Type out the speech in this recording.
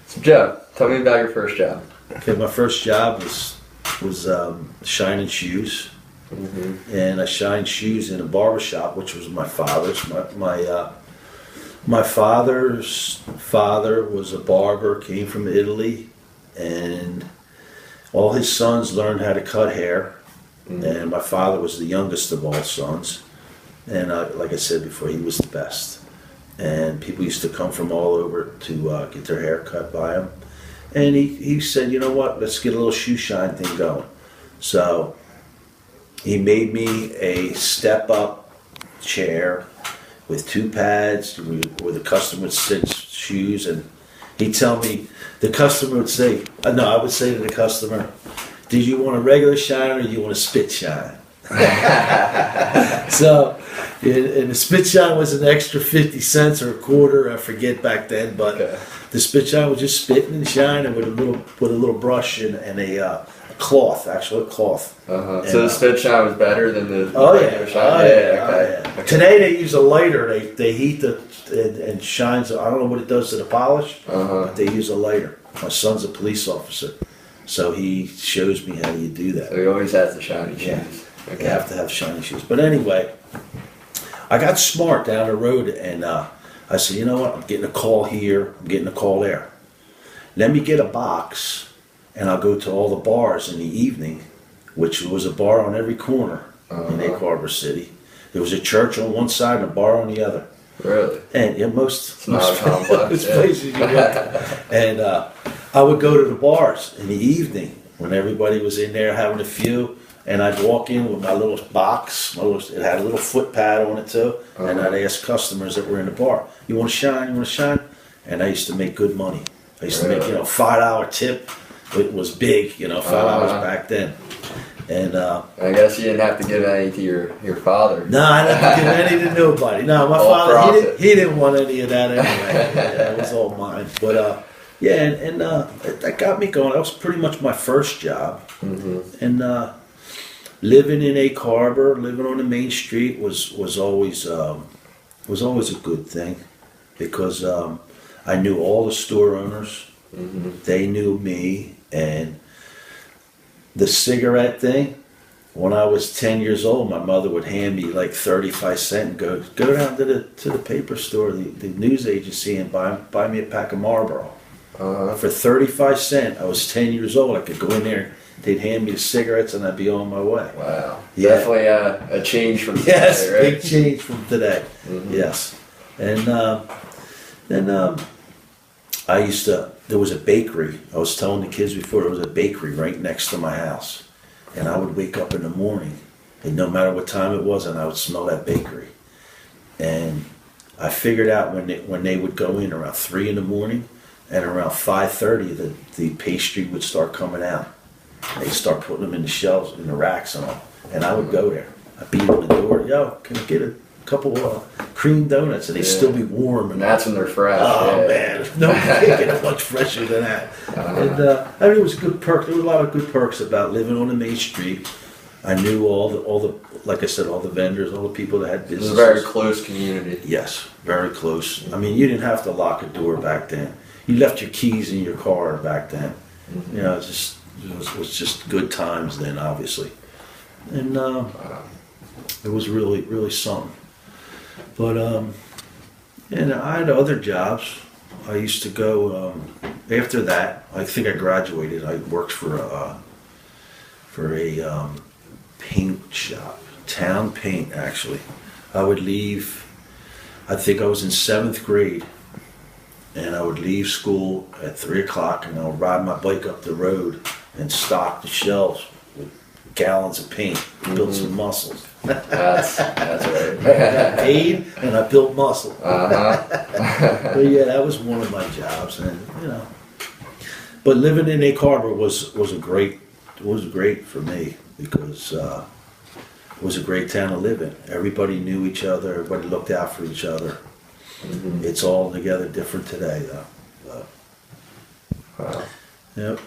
So Joe, tell me about your first job. Okay, my first job was shining shoes, and I shined shoes in a barber shop, which was my father's. My father's father was a barber, came from Italy, and all his sons learned how to cut hair. And my father was the youngest of all sons, and like I said before, he was the best. And people used to come from all over to get their hair cut by him. And he said, you know what, let's get a little shoe shine thing going. So he made me a step-up chair with 2 pads where the customer would sit shoes, and he'd tell me, the customer would say, no, I would say to the customer, do you want a regular shine or do you want a spit shine? So, and the spit shine was an extra 50 cents or a quarter, I forget back then, but the spit shine was just spitting and shining with a little brush and a cloth, actually a cloth. And, so the spit shine was better than the regular shine? Okay. Today they use a lighter, they heat and shines, I don't know what it does to the polish, but they use a lighter. My son's a police officer, so he shows me how you do that. So he always has the shiny shoes. Okay. You have to have shiny shoes. But anyway, I got smart down the road, and I said, you know what, I'm getting a call here, I'm getting a call there. Let me get a box, and I'll go to all the bars in the evening, which was a bar on every corner in Egg Harbor City. There was a church on one side and a bar on the other. Really? And most complex, places you go. And I would go to the bars in the evening when everybody was in there having a few, and I'd walk in with my little box. It had a little foot pad on it too, and I'd ask customers that were in the bar, "You want to shine? You want to shine?" And I used to make good money. I used to make $5 tip. It was big, $5 back then. And I guess you didn't have to give any to your father. No, I didn't give any to nobody. No, my father, he didn't want any of that anyway. It was all mine. But and that got me going. That was pretty much my first job. And living in Egg Harbor, living on the main street was always a good thing, because I knew all the store owners. They knew me, and the cigarette thing, when I was 10 years old, my mother would hand me like 35 cents and go down to the paper store, the news agency, and buy me a pack of Marlboro. For 35 cents, I was 10 years old. I could go in there, they'd hand me the cigarettes, and I'd be on my way. Wow. Yeah. Definitely a change from today, yes, right? Big change from today. Yes. And then there was a bakery. I was telling the kids before, there was a bakery right next to my house. And I would wake up in the morning, and no matter what time it was, and I would smell that bakery. And I figured out when they would go in around 3 in the morning, and around 5:30, the pastry would start coming out. They'd start putting them in the shelves, in the racks and all. And I would go there. I'd beat on the door, "Yo, can I get a couple cream donuts?" And they'd still be warm. And that's when they're fresh. Oh man, no, you can't get much fresher than that. And it was a good perk. There were a lot of good perks about living on the main street. I knew all the like I said, all the vendors, all the people that had businesses. It was a very close community. Yes, very close. I mean, you didn't have to lock a door back then. You left your keys in your car back then. It was just good times then, obviously. And it was really, really something. But and I had other jobs. I used to go after that. I think I graduated. I worked for a paint shop, Town Paint, actually. I would leave. I think I was in 7th grade, and I would leave school at 3 o'clock, and I would ride my bike up the road and stock the shelves with gallons of paint, build some muscles. That's right. I got paid and I built muscle. But yeah, that was one of my jobs, and But living in Egg Harbor was great for me, because it was a great town to live in. Everybody knew each other. Everybody looked out for each other. It's all together different today, though. Wow. Yep.